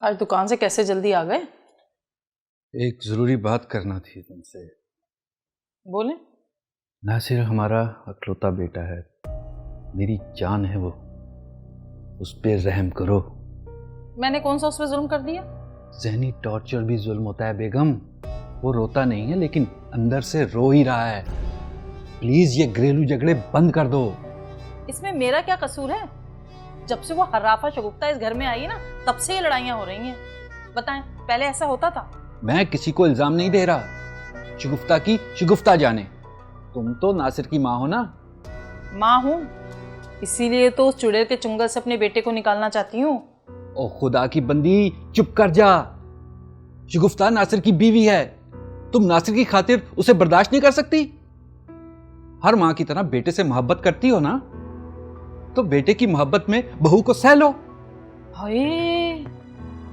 आज दुकान से कैसे जल्दी आ गए? एक जरूरी बात करना थी तुमसे। बोले। नासिर हमारा अकलौता बेटा है, मेरी जान है वो, उस पे रहम करो। मैंने कौन सा उस पर जुल्म कर दिया? ज़हनी टॉर्चर भी जुल्म होता है बेगम। वो रोता नहीं है लेकिन अंदर से रो ही रहा है। प्लीज ये घरेलू झगड़े बंद कर दो। इसमें मेरा क्या कसूर है? जब से वो हर्राफा शगुफ्ता इस घर में आई है ना, तब से ये लड़ाइयाँ हो रही हैं। बताएं, पहले ऐसा होता था? मैं किसी को इल्जाम नहीं दे रहा, शगुफ्ता की शगुफ्ता जाने। तुम तो नासिर की माँ हो ना। माँ हूँ, इसीलिए तो उस चुड़ैल के चुंगल से अपने बेटे को निकालना चाहती हूँ। ओ खुदा की बंदी, चुप कर जा। शगुफ्ता नासिर की बीवी है, तुम नासिर की खातिर उसे बर्दाश्त नहीं कर सकती? हर माँ की तरह बेटे से मोहब्बत करती हो ना, तो बेटे की मोहब्बत में बहू को सह लो। हाय,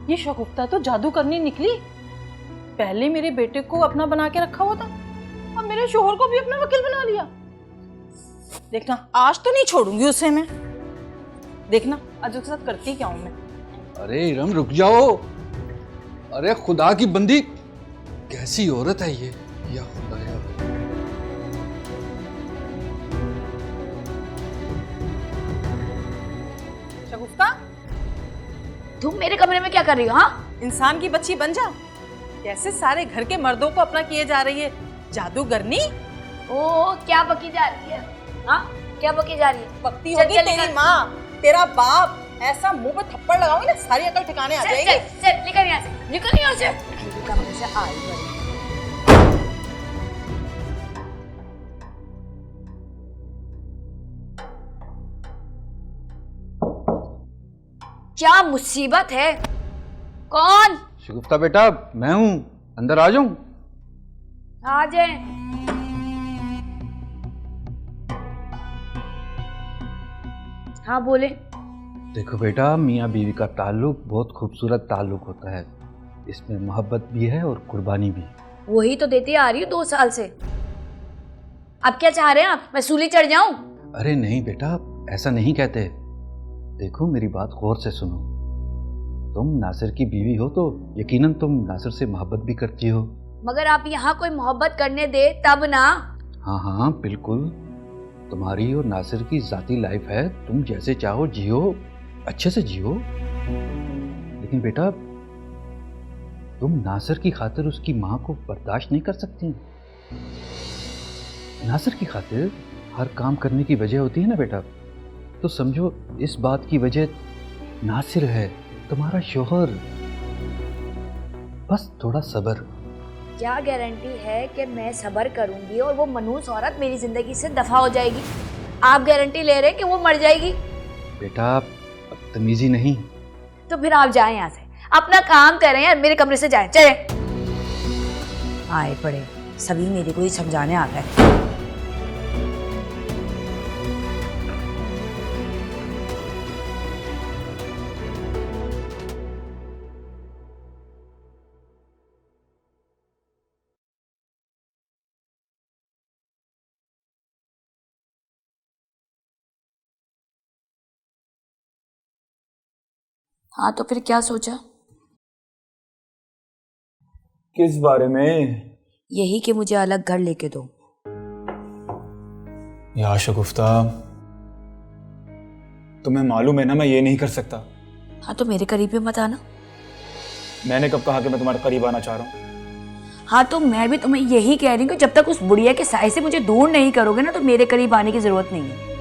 ये शगुफ्ता तो जादू करनी निकली। पहले मेरे बेटे को अपना बना के रखा हुआ था, अब मेरे शोहर को भी अपना वकील बना लिया। देखना, आज तो नहीं छोड़ूंगी उसे मैं। देखना आज उसके साथ करती क्या हूं मैं। अरे इरम रुक जाओ। अरे खुदा की बंदी, कैसी औरत है ये, या खुदा या। शगुफ्ता, तुम मेरे कमरे में क्या कर रही हो? हाँ, इंसान की बच्ची बन जा। कैसे सारे घर के मर्दों को अपना किए जा रही है, जादूगरनी। ओ क्या बकी जा रही है? हाँ, क्या बकी जा रही है? बकती होगी तेरी माँ, तेरा बाप। ऐसा मुंह पे थप्पड़ लगाऊंगी ना, सारी अकल ठिकाने आ जाएगी। चल निकल यहाँ से, निकल यहाँ से। मेरे कमरे से आई बड़ी। क्या मुसीबत है? कौन? शगुफ्ता बेटा, मैं हूं, अंदर आ जाऊं? आ जाए। हाँ बोले। देखो बेटा, मियाँ बीवी का ताल्लुक बहुत खूबसूरत ताल्लुक होता है। इसमें मोहब्बत भी है और कुर्बानी भी। वही तो देती आ रही हूँ 2 साल से। अब क्या चाह रहे हैं आप? मैं सूली चढ़ जाऊं? अरे नहीं बेटा, ऐसा नहीं कहते। देखो मेरी बात गौर से सुनो। तुम नासिर की बीवी हो तो यकीनन तुम नासिर से मोहब्बत भी करती हो। मगर आप यहाँ कोई मोहब्बत करने दे तब ना। हाँ हाँ बिल्कुल, तुम्हारी और नासिर की जाती लाइफ है, तुम जैसे चाहो जियो, अच्छे से जियो। लेकिन बेटा, तुम नासिर की खातिर उसकी माँ को बर्दाश्त नहीं कर सकती। नासिर की खातिर हर काम करने की वजह होती है ना बेटा, तो समझो इस बात की वजह नासिर है, तुम्हारा शोहर। बस थोड़ा सब्र। क्या गारंटी है कि मैं सब्र करूंगी और वो मनहूस औरत मेरी जिंदगी से दफा हो जाएगी? आप गारंटी ले रहे हैं कि वो मर जाएगी? बेटा बदतमीजी नहीं। तो फिर आप जाएं यहाँ से, अपना काम करें यार, मेरे कमरे से जाएं, चले। आए पड़े सभी मेरे को ही समझाने आ गए। हाँ तो फिर क्या सोचा? किस बारे में? यही कि मुझे अलग घर लेके दो। या शगुफ्ता, तुम्हें मालूम है ना मैं ये नहीं कर सकता। हाँ तो मेरे करीब भी मत आना। मैंने कब कहा कि मैं तुम्हारे करीब आना चाह रहा हूँ? हाँ तो मैं भी तुम्हें यही कह रही हूँ कि जब तक उस बुढ़िया के साय से मुझे दूर नहीं करोगे ना, तो मेरे करीब आने की जरूरत नहीं है।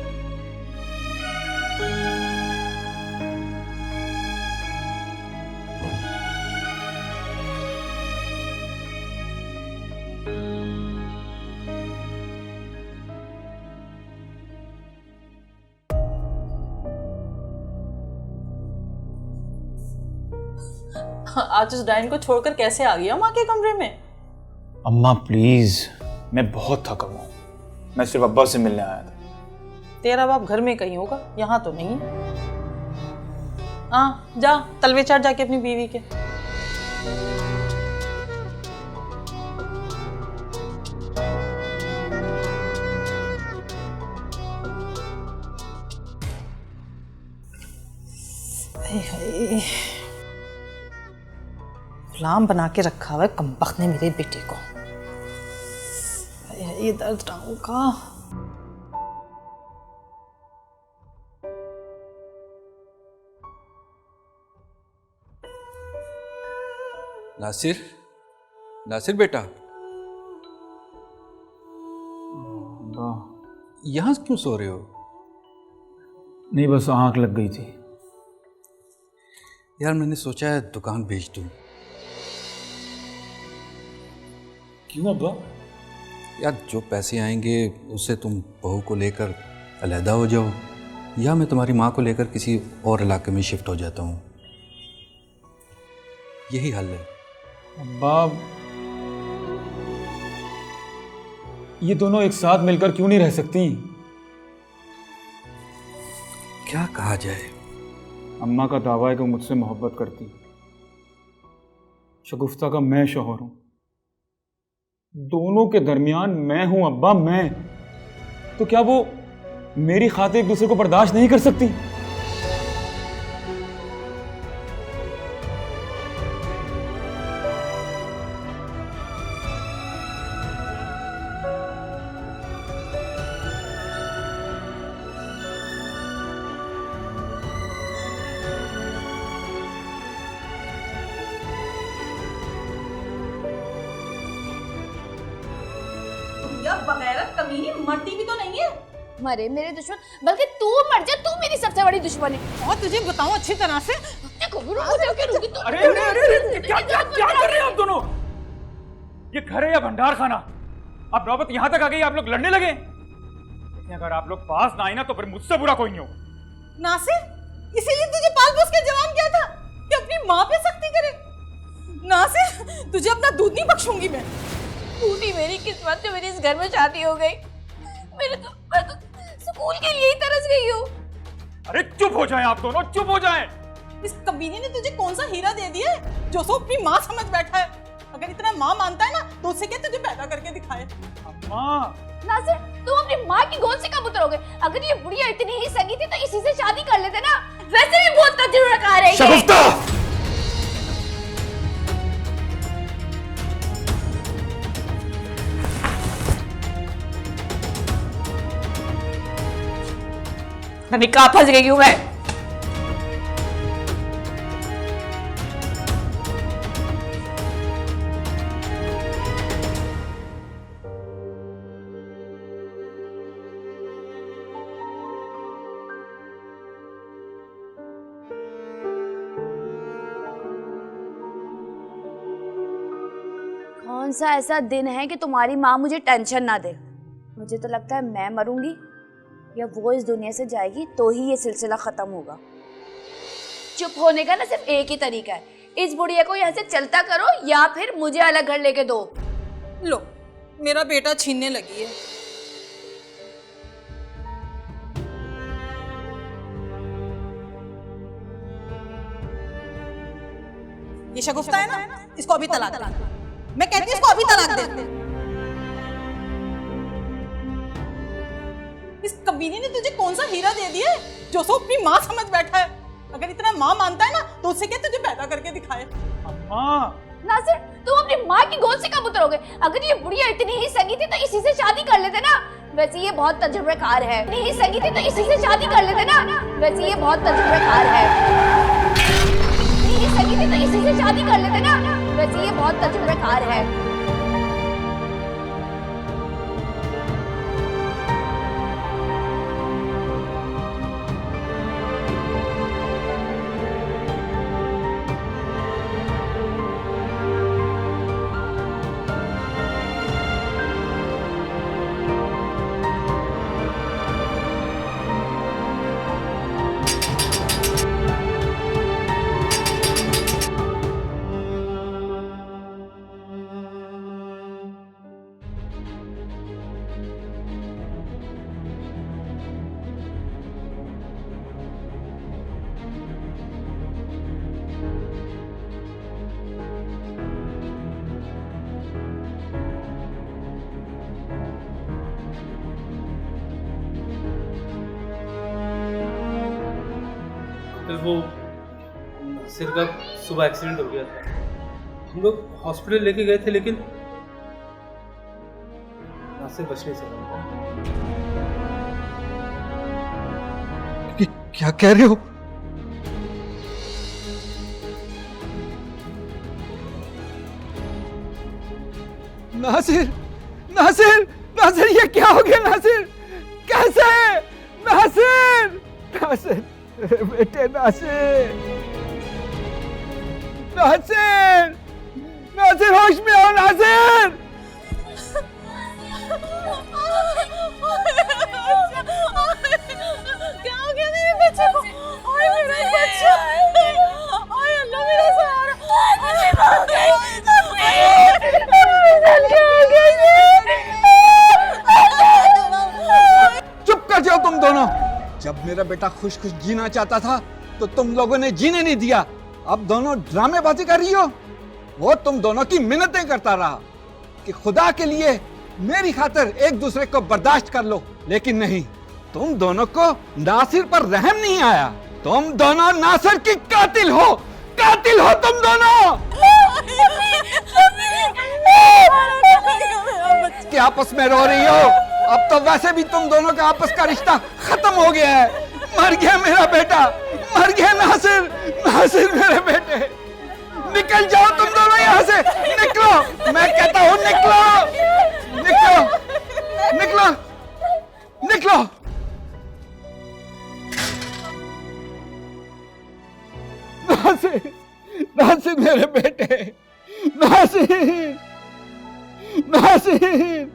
आज उस डाइन को छोड़कर कैसे आ गया माँ के कमरे में? अम्मा प्लीज, मैं बहुत थका हुआ हूँ, मैं सिर्फ अब्बा से मिलने आया था। तेरा बाप घर में कहीं होगा, यहाँ तो नहीं। हाँ जा, तलवे चाट जाके अपनी बीवी के। गुलाम बना के रखा हुआ है कमबख्त ने मेरे बेटे को। ये दर्द टांगों का। नासिर, नासिर बेटा, अब्बा, यहां क्यों सो रहे हो? नहीं बस आँख लग गई थी। यार मैंने सोचा है दुकान बेच दूं। क्यों अब्बा? यार जो पैसे आएंगे उससे तुम बहू को लेकर अलहदा हो जाओ, या मैं तुम्हारी माँ को लेकर किसी और इलाके में शिफ्ट हो जाता हूँ। यही हल है। अब्बा, ये दोनों एक साथ मिलकर क्यों नहीं रह सकती? क्या कहा जाए? अम्मा का दावा है कि मुझसे मोहब्बत करती, शगुफ्ता का मैं शौहर हूं, दोनों के दरमियान मैं हूं अब्बा, मैं। तो क्या वो मेरी खातिर एक दूसरे को बर्दाश्त नहीं कर सकती? बगैरत कमीनी मरती भी तो नहीं है। मरे मेरे दुश्मन, बल्कि तू मर जा, तू मेरी सबसे बड़ी दुश्मन है। और तुझे बताऊं अच्छी तरह से। अरे अरे अरे, क्या क्या क्या कर रहे हो आप दोनों? ये घर है या भंडार खाना? अब नौबत यहां तक आ गई, आप लोग लड़ने लगे। अगर आप लोग पास ना आए ना तो फिर मुझसे बुरा कोई नहीं हो। नासिर, इसीलिए तुझे पाल पोस के जवान किया था कि अपनी माँ पे सख्ती करे। नासिर, तुझे अपना दूध नहीं बख्शूंगी मैं। टूटी मेरी किस्मत जो मेरी इस घर में शादी हो गई। मैं तो स्कूल के लिए ही तरस गई हूँ। अरे चुप हो जाएं आप दोनों, चुप हो जाएं। इस कमीने ने तुझे कौन सा हीरा दे दिया है जो सो अपनी माँ समझ बैठा है? अगर इतना माँ मानता है ना तो उससे क्या तुझे पैदा करके दिखाए। अम्मा, नासिर, तुम अपनी माँ की गोद से कब उतरोगे? अगर ये बुढ़िया इतनी ही सगी थी तो इसी से शादी कर लेते ना। वैसे भी बहुत तजुर्बेकार है ये। शगुफ्ता! निकाह फंस गई हूँ मैं। कौन सा ऐसा दिन है कि तुम्हारी माँ मुझे टेंशन ना दे? मुझे तो लगता है मैं मरूंगी या वो इस दुनिया से जाएगी तो ही ये सिलसिला खत्म होगा। चुप होने का ना सिर्फ एक ही तरीका है, इस बुढ़िया को यहाँ से चलता करो या फिर मुझे अलग घर लेके दो। लो, मेरा बेटा छीनने लगी है। ये शगुफ्ता है ना, इसको अभी तलाक दे। मैं कहती हूँ इसको अभी तलाक दे। इस कमीने ने तुझे कौन सा हीरा दे दिया है जो सो अपनी माँ समझ बैठा है? अगर इतना माँ मानता है ना तो उससे क्या तुझे पैदा करके दिखाए। अम्मा, नासिर, तुम अपनी माँ की गोद से कब उतरोगे? अगर ये बुढ़िया इतनी ही सगी थी तो इसी से शादी कर लेते ना। वैसे ये बहुत तजुर्बेकार है। इतनी ही सगी थी तो इसी से शादी कर लेते ना। वैसे ये बहुत तजुर्बेकार है। इतनी ही सगी थी तो इसी से शादी कर लेते ना। वैसे ये बहुत तजुर्बेकार है। फिर वो सिर का सुबह एक्सीडेंट हो गया था। हम लोग हॉस्पिटल लेके गए थे लेकिन नासिर बच नहीं सका। क्या कह रहे हो? नासिर, नासिर, नासिर, ये क्या हो गया? नासिर कैसे? नासिर, नासिर, मेरे बेटे नासिर, नासिर, नासिर होश में आओ नासिर। क्या हो गया मेरे बच्चे को? ओए मेरा बच्चा, ओए अल्लाह मेरा सहारा, चुप कर जाओ तुम दोनों। जब मेरा बेटा खुश खुश जीना चाहता था तो तुम लोगों ने जीने नहीं दिया। अब दोनों ड्रामेबाजी कर रही हो। वो तुम दोनों की मिन्नतें करता रहा कि खुदा के लिए मेरी खातिर एक दूसरे को बर्दाश्त कर लो, लेकिन नहीं, तुम दोनों को नासिर पर रहम नहीं आया। तुम दोनों नासिर की कातिल हो, कातिल हो तुम दोनों। कि आपस में रो रही हो? अब तो वैसे भी तुम दोनों का आपस का रिश्ता खत्म हो गया है। मर गया मेरा बेटा, मर गया नासिर, नासिर मेरे बेटे। निकल जाओ तुम दोनों यहाँ से, निकलो, मैं कहता हूँ निकलो, निकलो, निकलो, निकलो। नासिर, नासिर मेरे बेटे, नासिर, नासिर,